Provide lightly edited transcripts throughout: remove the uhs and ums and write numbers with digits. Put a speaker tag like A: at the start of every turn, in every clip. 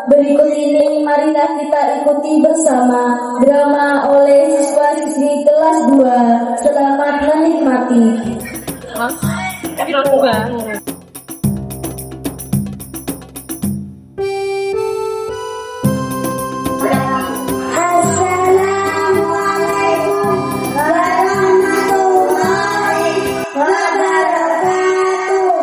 A: Berikut ini marilah kita ikuti bersama drama oleh siswa-siswi kelas 2. Selamat menikmati.
B: Assalamualaikum warahmatullahi wabarakatuh.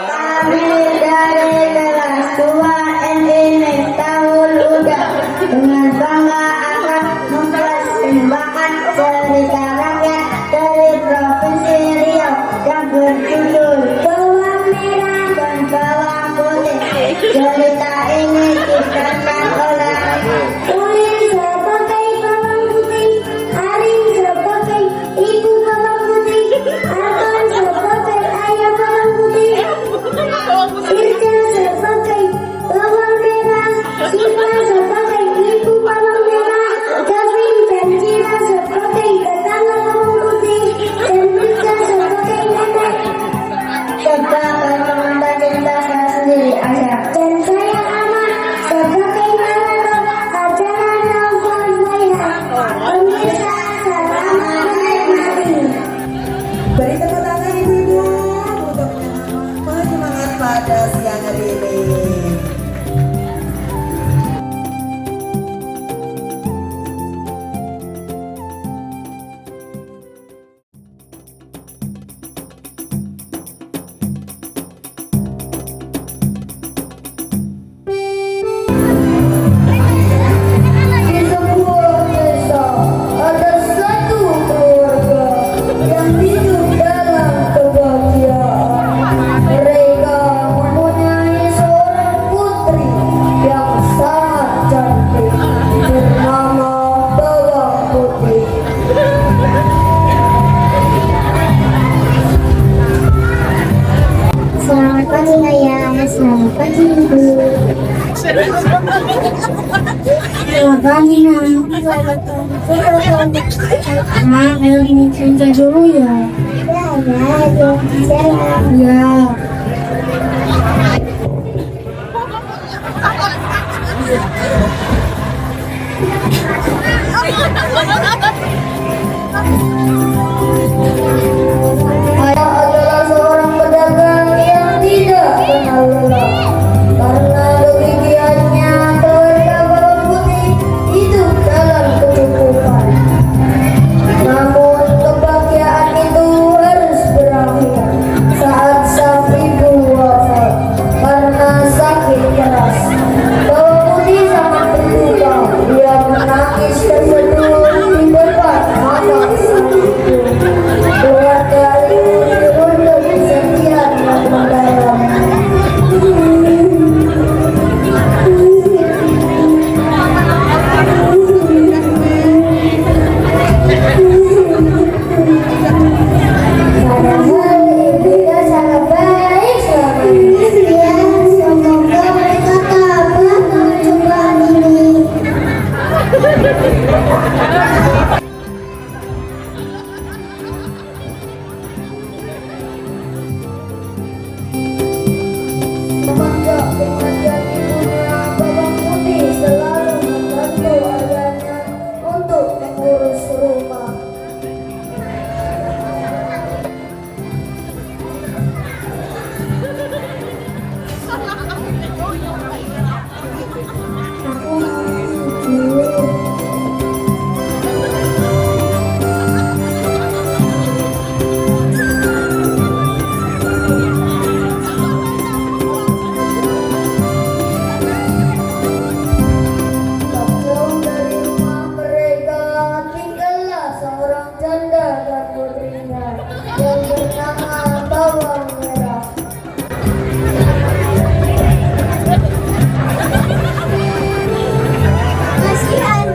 B: Kami dari kelas 2 NIN Tahun Uda dengan bangga akan mempersembahkan cerita rakyat dari Provinsi Riau yang berjudul Bawang Merah dan Bawang Putih. Cerita ini dikatakan oleh Ulin sebagai bawang putih, Arin sebagai ibu bawang putih, Arkan sebagai ayah bawang putih, Irja sebagai bawang merah, Siva sebagai ibu bawang merah, Gavin dan Cira sebagai tetangga bawang putih, dan Rika sebagai nenek. Coba kalian membaca saya sendiri aja. Dan saya Ama sebagai Narado, ajaran Nova Maya. Pemirsa, selamat menikmati.
C: Beri tepuk tangan ibu-ibu untuk penyemangat pada siang hari ini.
B: Di sebuah desa ada satu keluarga yang hidup dalam kebahagiaan. Mereka mempunyai seorang putri yang sangat cantik bernama Bawang Putih. Selamat pagi ayah, selamat pagi ibu. Selamat pagi nak. Mak, ayo ini cerita dulu ya. Ya. Ayah adalah seorang pedagang yang tidak kenal lelah. Karena kegigihannya, keluarga bawang putih hidup dalam kecukupan. Namun kebahagiaan itu harus berakhir saat sang ibu wafat karena sakit keras. Bawang putih sangat terluka. Dia menangis terseduh di depan mata sang ibu. Keluarga itu dirundung kesedihan yang mendalam. Padahal ibunya sangat baik selama ini. Ya, semoga mereka tabah dengan cobaan ini. Semenjak kematian ibunya, Bawang Putih selalu membantu ayahnya untuk mengurus rumah. Aku mau tidur. Tak jauh dari rumah mereka tinggallah seorang janda dan putrinya yang bernama Bawang Merah. Kasihan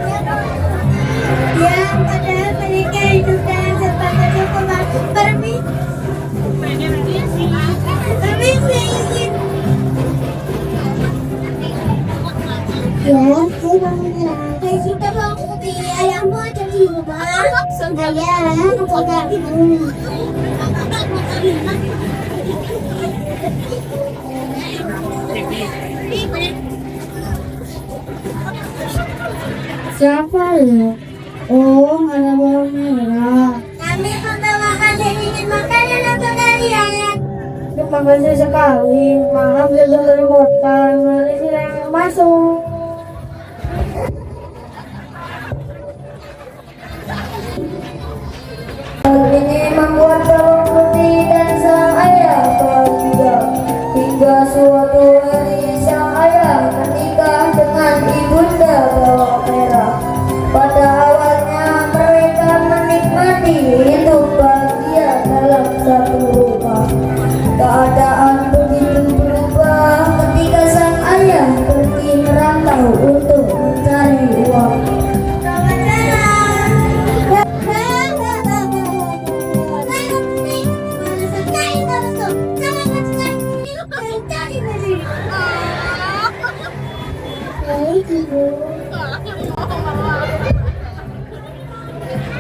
B: ya, padahal mereka hidup dalam serba kecukupan. Permisi. Ya, hai Bawang Merah. Hai sudah Bawang Putih, ayahmu ada di rumah. Ayah, aku ganggu. Siapa ya? Oh, ada bawang merah. Kami membawakan yang ingin makanan untuk kalian. Terima kasih sekali. Maaf sudah terpotong. Mari silakan masuk. Ini membuat bawang putih dan sang ayah bahagia. Hingga suatu hari sang ayah menikah dengan ibunda bawang merah. Pada awalnya mereka menikmati hidup bahagia dalam satu rumah. Keadaan begitu berubah ketika sang ayah pergi merantau untuk mencari uang.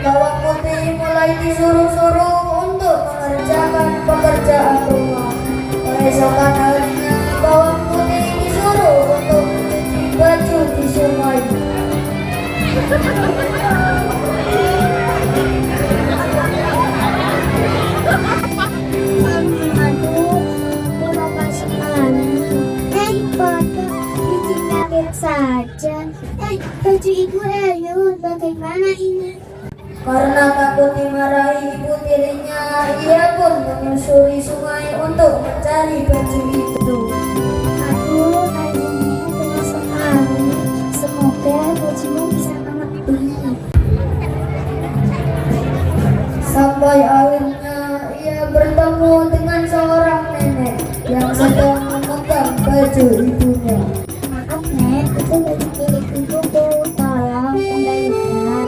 B: Bawang putih mulai disuruh-suruh untuk mengerjakan pekerjaan rumah. Keesokan harinya bawang putih disuruh untuk mencuci baju di sungai.
D: Saja. Baju ibu Ayun, bagaimana ini?
B: Karena takut dimarahi ibu tirinya, ia pun menyusuri sungai untuk mencari baju itu.
D: Aduh, Ayunnya keras sekali. Semoga bajumu bisa mengerti.
B: Sampai akhirnya ia bertemu dengan seorang nenek yang sedang memegang baju ibunya.
D: Maaf, Nek, itu baju milik ibuku. Tolong kembalikan.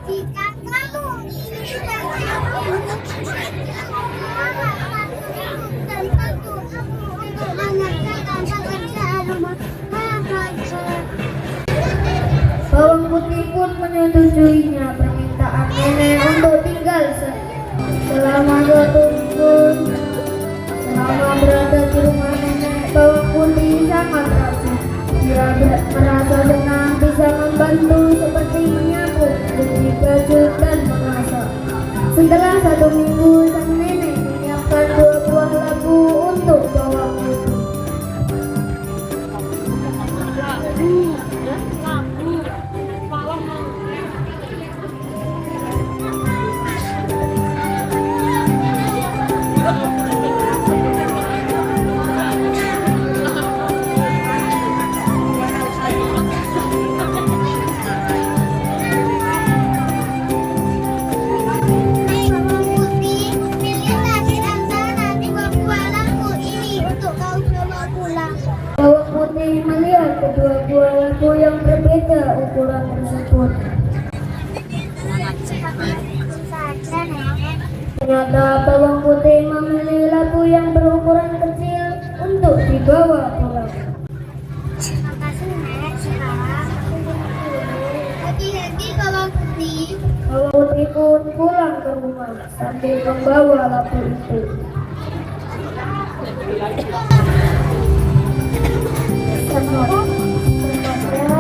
B: Jika kamu Bawang putih pun menyetujuinya permintaan nenek untuk tinggal selama 2 minggu. Selama berada di rumah nenek, bawang putih sangat rajin. Dia merasa senang bisa membantu seperti menyapu, mencuci baju, dan memasak. Setelah 1 minggu, sang nenek menyiapkan 2 buah labu untuk bawang putih. Bawang putih melihat kedua buah labu yang berbeda ukuran tersebut. Ternyata bawang putih memilih labu yang berukuran kecil untuk dibawa pulang.
D: Terima kasih, Nek. Sekarang hati-hati bawang putih.
B: Bawang putih pun pulang ke rumah sambil membawa labu itu.
D: Semoga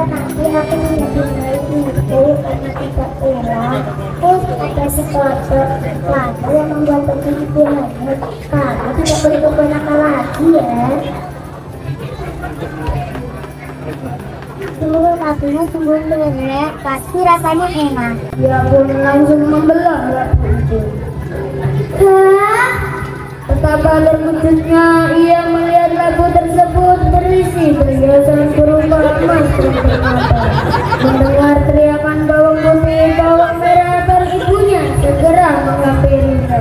D: nanti aku menjadi baik itu karena tidak pulang. Terus ada sesuatu lagu yang membuat aku ibu hanyut. Kamu tidak boleh kebanyakan lagi ya. Sungguh lagunya sungguh lezat, pasti rasanya enak.
B: Dia pun langsung membelah labu itu.
D: Hah?
B: Betapa lucunya ia melihat labu tersebut berisi perhiasan berupa emas dan permata. Mendengar teriakan bawang putih, bawang merah dan ibunya segera menghampirinya.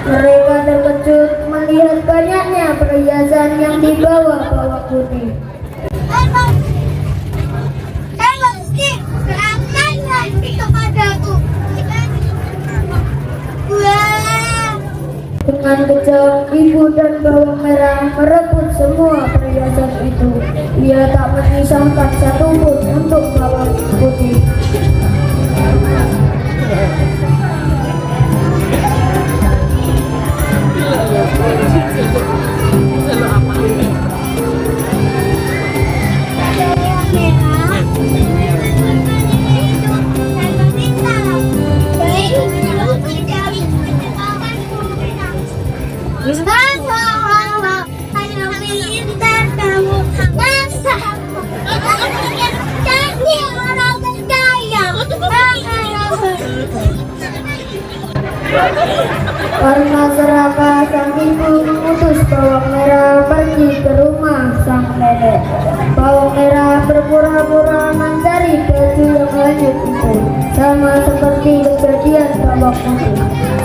B: Mereka terkejut melihat banyaknya perhiasan yang dibawa bawang putih. Dengan kejam, ibu dan bawang merah merebut semua perhiasan itu. Ia tak menyisakan satupun untuk bawang putih. Karena serakah sang ibu mengutus bawang merah pergi ke rumah sang nenek. Bawang merah berpura-pura mencari baju yang hanyut itu, sama seperti kejadian bawang putih.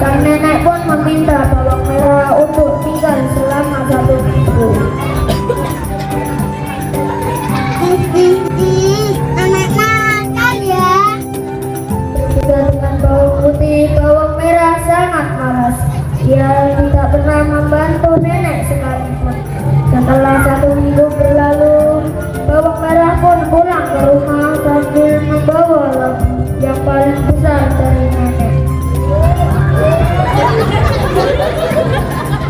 B: Sang nenek pun meminta bawang merah untuk tinggal selama 1 minggu.
D: Anak nakal ya.
B: Berbeda dengan bawang putih, bawang merah sangat malas. Ia tidak pernah membantu nenek sekalipun. Setelah 1 minggu berlalu, bawang merah pun pulang ke rumah sambil membawa labu yang paling besar dari nenek.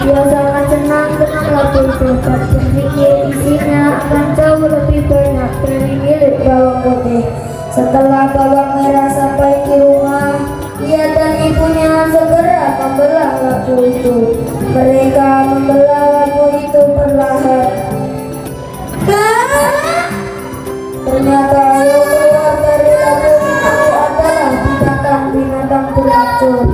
B: Dia sangat senang dengan labu itu dan berpikir isinya akan jauh lebih banyak dari milik bawang putih. Setelah bawang merah sampai di rumah, dia dan ibunya segera membelah labu itu. Mereka membelah labu itu perlahan. Ternyata yang keluar dari labu itu adalah binatang beracun.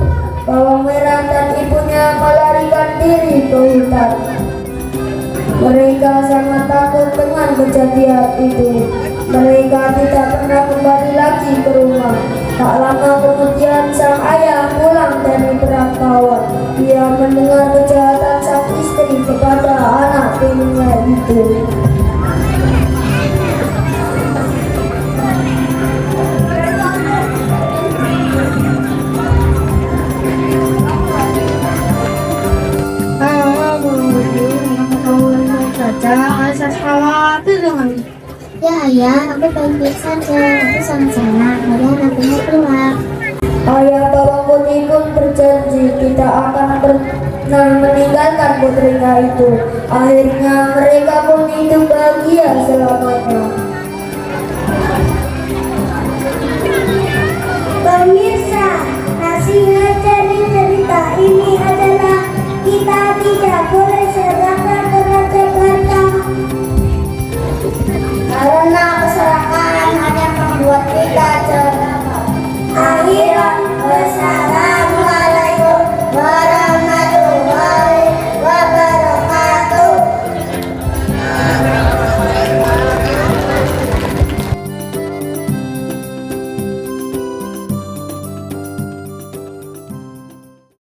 B: Bawang merah dan ibunya melarikan diri ke hutan. Mereka sangat takut dengan kejadian itu. Mereka tidak pernah kembali lagi ke rumah. Tak lama kemudian sang ayah pulang dari perantauan. Dia mendengar kejahatan sang istri kepada anak tirinya itu.
D: Ya ayah, aku baik-baik saja. Aku sangat senang melihat nantinya keluar.
B: Ayah bawang putih pun berjanji tidak akan pernah meninggalkan putrinya itu. Akhirnya mereka pun hidup bahagia selamanya.
D: Pemirsa,